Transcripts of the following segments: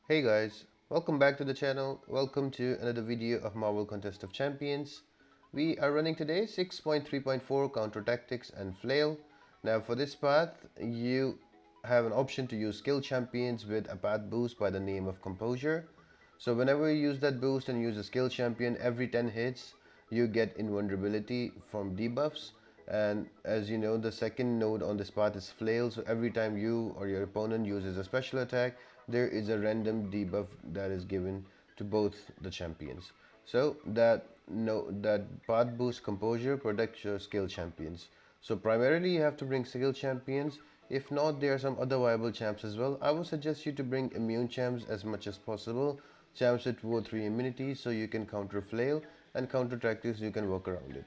Hey guys, welcome back to the channel. Welcome to another video of Marvel Contest of Champions. We are running today 6.3.4 Counter Tactics and Flail. Now for this path, you have an option to use skill champions with a path boost by the name of Composure. So whenever you use that boost and use a skill champion, every 10 hits you get invulnerability from debuffs. And as you know, the second node on this path is Flail, so every time you or your opponent uses a special attack, there is a random debuff that is given to both the champions. So that path boost Composure protects your skill champions. So primarily you have to bring skill champions. If not, there are some other viable champs as well. I would suggest you to bring immune champs as much as possible. Champs with 2 or 3 immunity so you can counter Flail, and counter tactics you can work around it.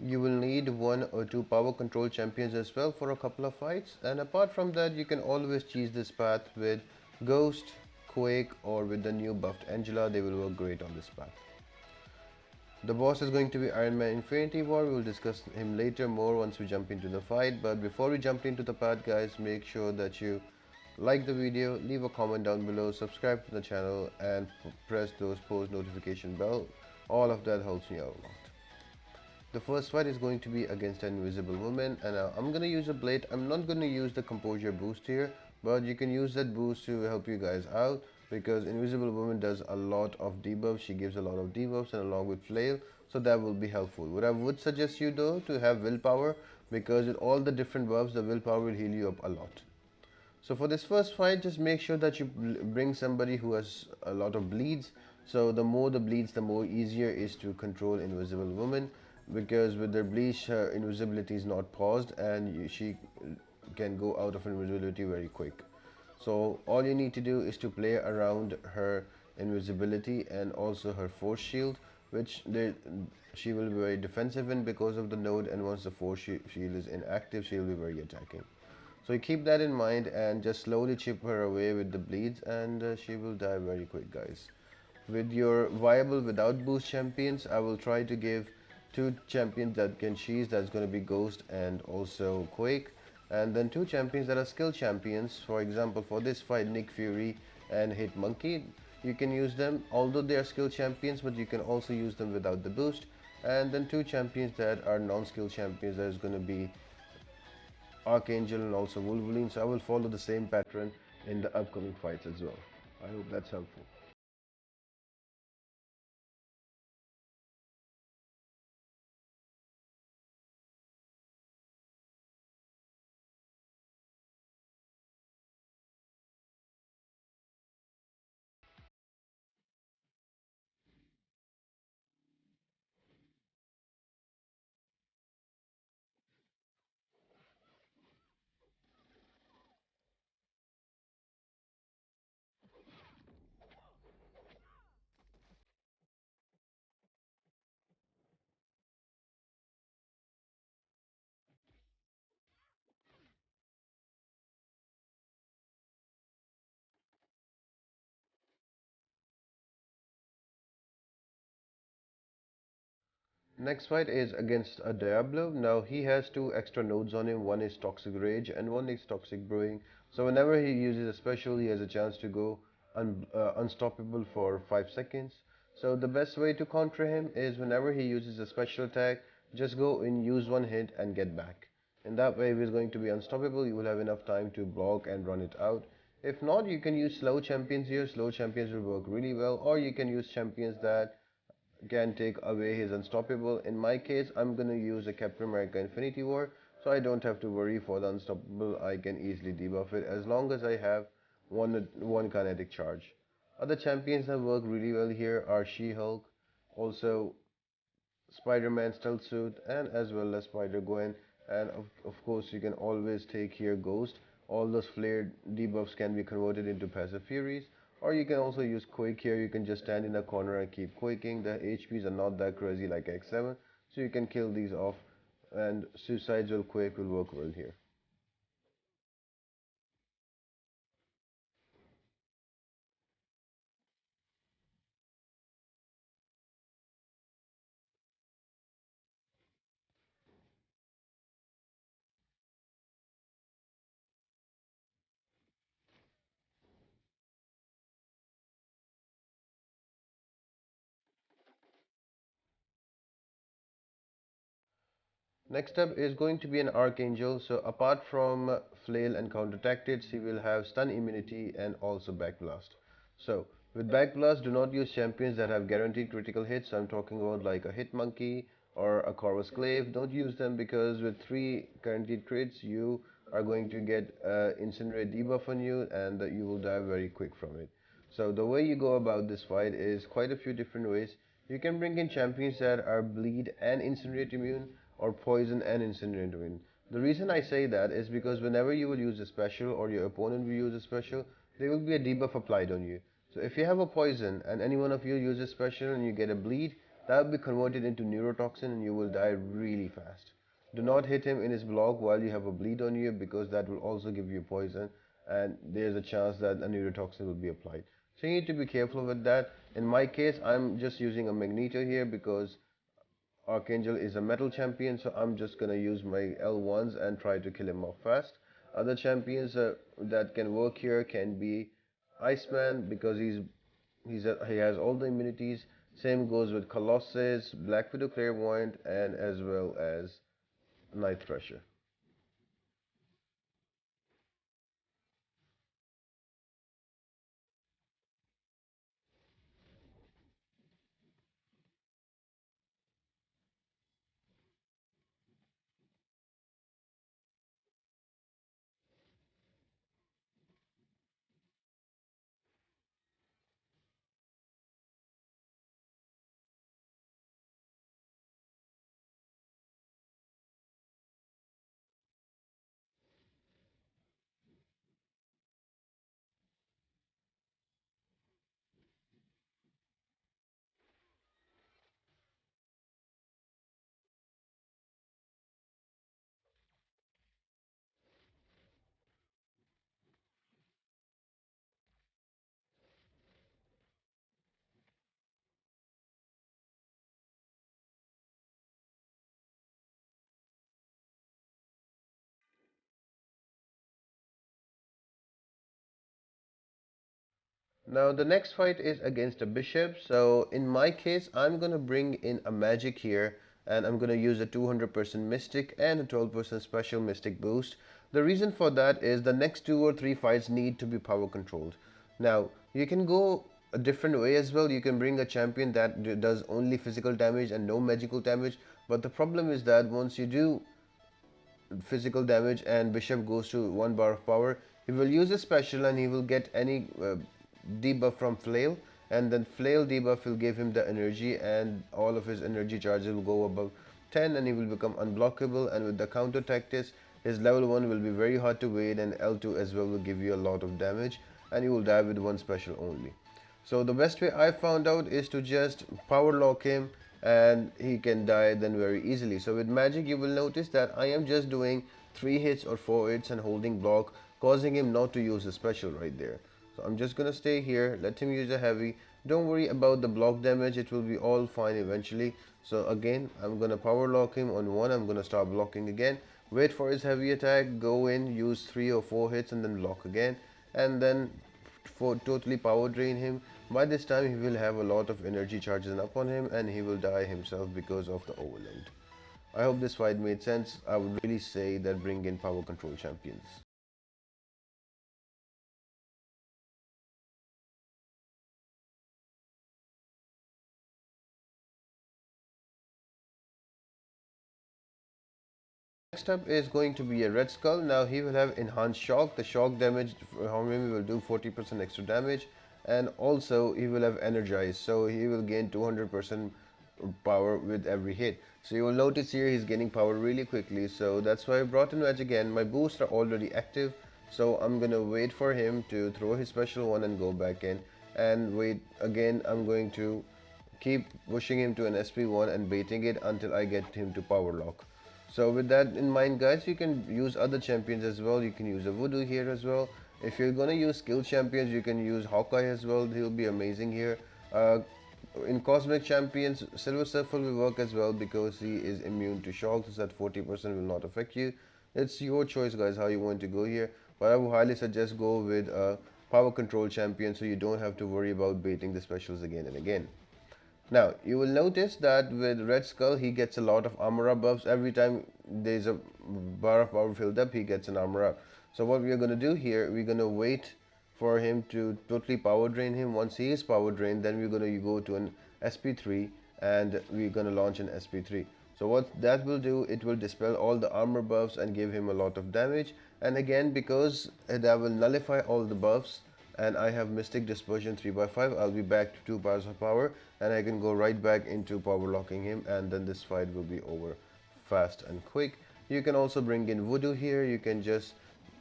You will need 1 or 2 power control champions as well for a couple of fights, and apart from that you can always cheese this path with Ghost, Quake, or with the new buffed Angela. They will work great on this path. The boss is going to be Ironman Infinity War. We will discuss him later more once we jump into the fight, but before we jump into the path guys, make sure that you like the video, leave a comment down below, subscribe to the channel, and press those post notification bell. All of that helps me out a lot. The first fight is going to be against an invisible woman, and I'm gonna use a blade. I'm not gonna use the composure boost here, but you can use that boost to help you guys out because invisible woman does a lot of debuffs. She gives a lot of debuffs and along with flail, so that will be helpful. What I would suggest you though to have willpower, because with all the different buffs the willpower will heal you up a lot. So for this first fight, just make sure that you bring somebody who has a lot of bleeds. So the more the bleeds, the more easier is to control Invisible Woman, because with their bleach, her invisibility is not paused and she can go out of invisibility very quick. So all you need to do is to play around her invisibility and also her force shield, which she will be very defensive in because of the node, and once the force shield is inactive, she will be very attacking. So you keep that in mind and just slowly chip her away with the bleeds, and she will die very quick guys. With your viable without boost champions, I will try to give 2 champions that can cheese, that's going to be Ghost and also Quake, and then 2 champions that are skill champions. For example, for this fight, Nick Fury and Hit Monkey, you can use them although they are skill champions, but you can also use them without the boost. And then 2 champions that are non-skill champions, that is going to be Archangel and also Wolverine. So I will follow the same pattern in the upcoming fights as well. I hope that's helpful. Next fight is against a Diablo. Now he has 2 extra nodes on him. One is Toxic Rage and one is Toxic Brewing. So whenever he uses a special, he has a chance to go unstoppable for 5 seconds. So the best way to counter him is whenever he uses a special attack, just go in, use 1 hit and get back. In that way, if he's going to be unstoppable, you will have enough time to block and run it out. If not, you can use slow champions here. Slow champions will work really well, or you can use champions that can take away his unstoppable. In my case, I'm gonna use a Captain America Infinity War, so I don't have to worry for the unstoppable. I can easily debuff it as long as I have one kinetic charge. Other champions that work really well here are She-Hulk, also Spider-Man Stealth Suit, and as well as Spider-Gwen. And of course, you can always take here Ghost. All those flared debuffs can be converted into passive furies. Or you can also use Quake here. You can just stand in a corner and keep quaking. The HPs are not that crazy like X7, so you can kill these off. And Suicides will Quake will work well here. Next up is going to be an Archangel. So apart from Flail and Counter Tactics, he will have Stun Immunity and also Backblast. So with Backblast, do not use champions that have guaranteed critical hits. So I'm talking about like a Hit Monkey or a Corvus Clave. Don't use them because with 3 guaranteed crits, you are going to get Incinerate debuff on you and you will die very quick from it. So the way you go about this fight is quite a few different ways. You can bring in champions that are bleed and incinerate immune or poison and incinerate immune. The reason I say that is because whenever you will use a special or your opponent will use a special, there will be a debuff applied on you. So if you have a poison and any one of you uses special and you get a bleed, that will be converted into neurotoxin and you will die really fast. Do not hit him in his block while you have a bleed on you because that will also give you poison and there's a chance that a neurotoxin will be applied. So you need to be careful with that. In my case, I'm just using a Magneto here because Archangel is a metal champion, so I'm just gonna use my L1s and try to kill him off fast. Other champions that can work here can be Iceman because he has all the immunities. Same goes with Colossus, Black Widow Clairvoyant, and as well as Night Thrasher. Now the next fight is against a bishop. So in my case, I'm gonna bring in a magic here and I'm gonna use a 200% mystic and a 12% special mystic boost. The reason for that is the next 2 or 3 fights need to be power controlled. Now you can go a different way as well. You can bring a champion that does only physical damage and no magical damage. But the problem is that once you do physical damage and bishop goes to 1 bar of power, he will use a special and he will get any debuff from flail, and then flail debuff will give him the energy and all of his energy charges will go above 10 and he will become unblockable. And with the counter tactics, his level 1 will be very hard to wait and L2 as well will give you a lot of damage and you will die with 1 special only. So the best way I found out is to just power lock him and he can die then very easily. So with magic you will notice that I am just doing 3 hits or 4 hits and holding block, causing him not to use a special right there. So I'm just gonna stay here, let him use a heavy. Don't worry about the block damage, it will be all fine eventually. So again, I'm gonna power lock him on 1, I'm gonna start blocking again. Wait for his heavy attack, go in, use 3 or 4 hits and then block again. And then for totally power drain him. By this time he will have a lot of energy charges up on him and he will die himself because of the overload. I hope this fight made sense. I would really say that bring in power control champions. Next up is going to be a Red Skull. Now he will have enhanced shock. The shock damage from him will do 40% extra damage, and also he will have energized, so he will gain 200% power with every hit. So you will notice here he's gaining power really quickly. So that's why I brought in Wedge again. My boosts are already active, so I'm gonna wait for him to throw his special one and go back in, and wait again. I'm going to keep pushing him to an SP1 and baiting it until I get him to power lock. So with that in mind guys, you can use other champions as well. You can use a Voodoo here as well. If you're gonna use skill champions, you can use Hawkeye as well. He'll be amazing here. In cosmic champions, Silver Surfer will work as well because he is immune to shock, so that 40% will not affect you. It's your choice guys how you want to go here, but I would highly suggest go with a power control champion so you don't have to worry about baiting the specials again and again. Now, you will notice that with Red Skull, he gets a lot of armor up buffs. Every time there's a bar of power filled up, he gets an armor up. So what we're going to do here, we're going to wait for him to totally power drain him. Once he is power drained, then we're going to go to an SP3 and we're going to launch an SP3. So what that will do, it will dispel all the armor buffs and give him a lot of damage. And again, because that will nullify all the buffs, and I have Mystic Dispersion 3 by 5, I'll be back to 2 bars of power and I can go right back into power locking him, and then this fight will be over fast and quick. You can also bring in Voodoo here. You can just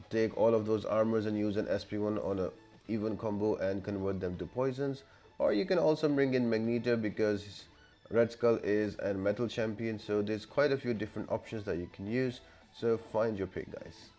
take all of those armors and use an SP1 on a even combo and convert them to poisons. Or you can also bring in Magneto, because Red Skull is a metal champion, so there's quite a few different options that you can use. So find your pick, guys.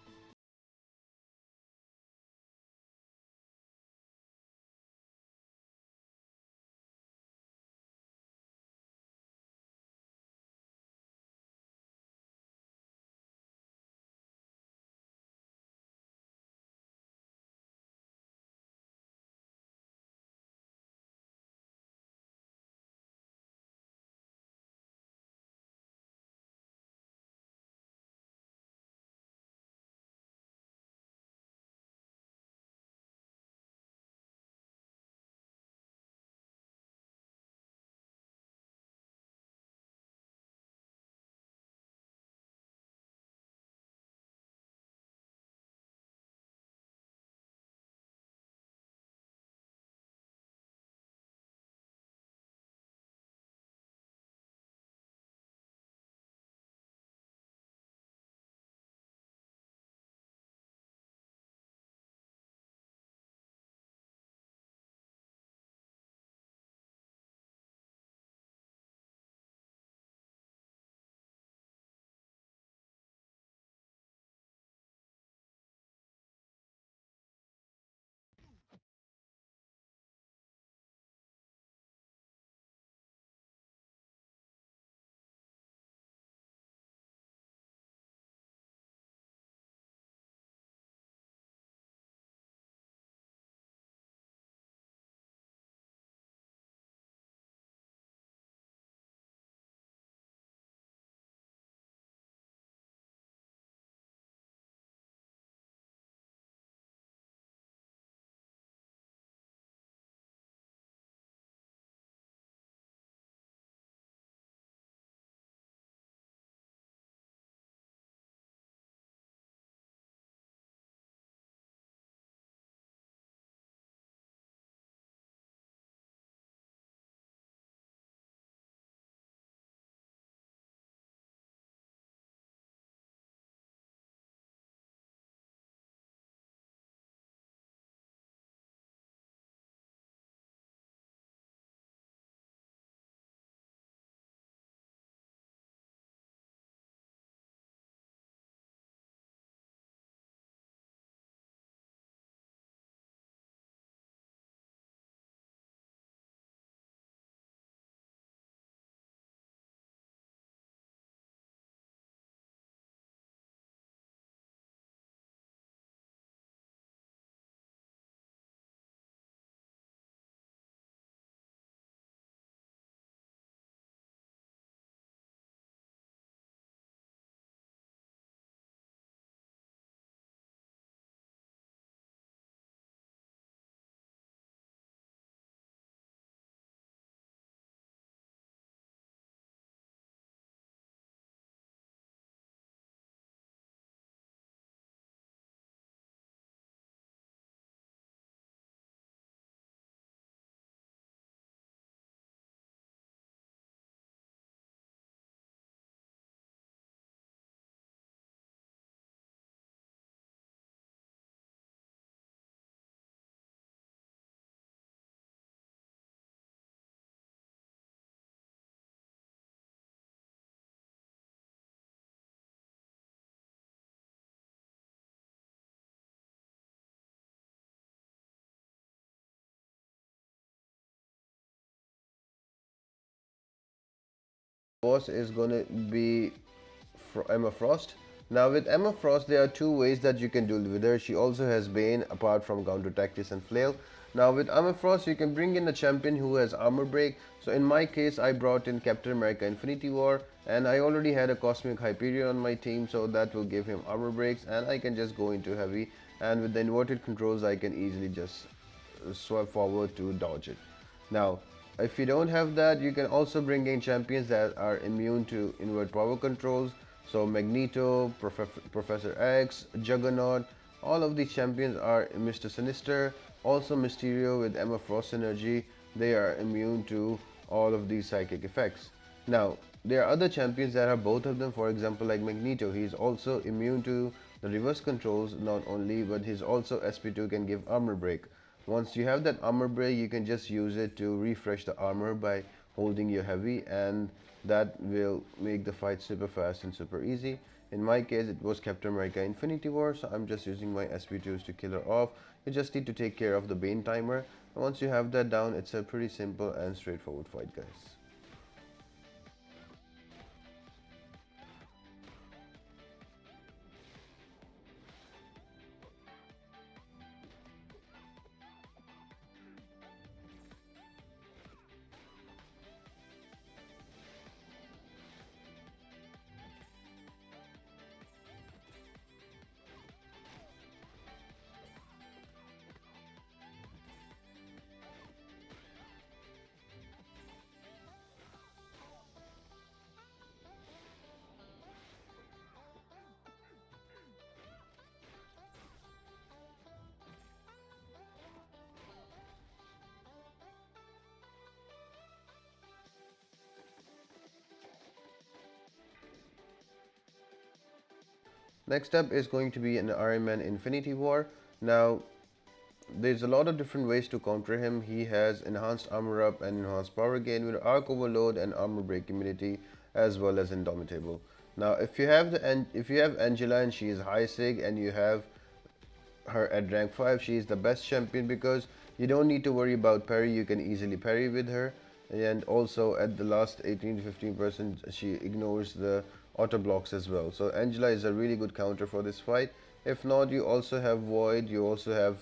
Boss is gonna be Emma Frost. Now with Emma Frost, there are two ways that you can deal with her. She also has Bane apart from Counter Tactics and Flail. Now with Armor Frost, you can bring in a champion who has armor break. So in my case, I brought in Captain America Infinity War, and I already had a Cosmic Hyperion on my team, so that will give him armor breaks, and I can just go into heavy, and with the inverted controls I can easily just swipe forward to dodge it. Now if you don't have that, you can also bring in champions that are immune to invert power controls. So Magneto, Professor X, Juggernaut, all of these champions are Mr. Sinister. Also Mysterio with Emma Frost energy, they are immune to all of these psychic effects. Now there are other champions that are both of them. For example, like Magneto, he is also immune to the reverse controls not only, but his also SP2 can give armor break. Once you have that armor break, you can just use it to refresh the armor by holding your heavy, and that will make the fight super fast and super easy. In my case, it was Captain America Infinity War, so I'm just using my SP2s to kill her off. You just need to take care of the Bane timer. And once you have that down, it's a pretty simple and straightforward fight, guys. Next up is going to be an Ironman Infinity War. Now there's a lot of different ways to counter him. He has enhanced armor up and enhanced power gain with arc overload and armor break immunity, as well as indomitable. Now if you have Angela and she is high sig, and you have her at rank 5, she is the best champion because you don't need to worry about parry. You can easily parry with her, and also at the last 18 to 15% she ignores the auto blocks as well. So Angela is a really good counter for this fight. If not, you also have Void, you also have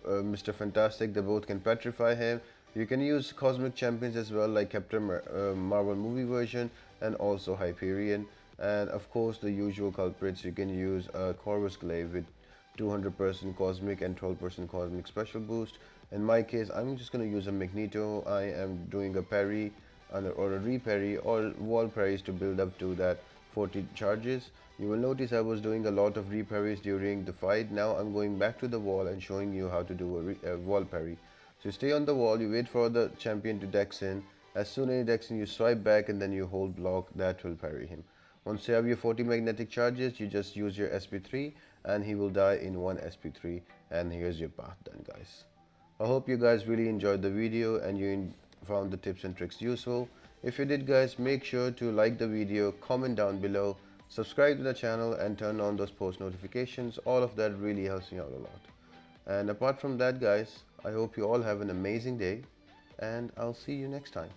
Mr. Fantastic. They both can petrify him. You can use cosmic champions as well, like Captain Marvel movie version, and also Hyperion. And of course the usual culprits, you can use Corvus Glaive with 200% cosmic and 12% cosmic special boost. In my case, I'm just going to use a Magneto. I am doing a parry or a re-parry or wall parries to build up to that 40 charges. You will notice I was doing a lot of re-parries during the fight. Now I'm going back to the wall and showing you how to do a wall parry. So you stay on the wall, you wait for the champion to dex in. As soon as he dex in, you swipe back and then you hold block. That will parry him. Once you have your 40 magnetic charges, you just use your SP3 and he will die in one SP3, and here's your path done, guys. I hope you guys really enjoyed the video and you found the tips and tricks useful. If you did, guys, make sure to like the video, comment down below, subscribe to the channel and turn on those post notifications. All of that really helps me out a lot. And apart from that, guys, I hope you all have an amazing day, and I'll see you next time.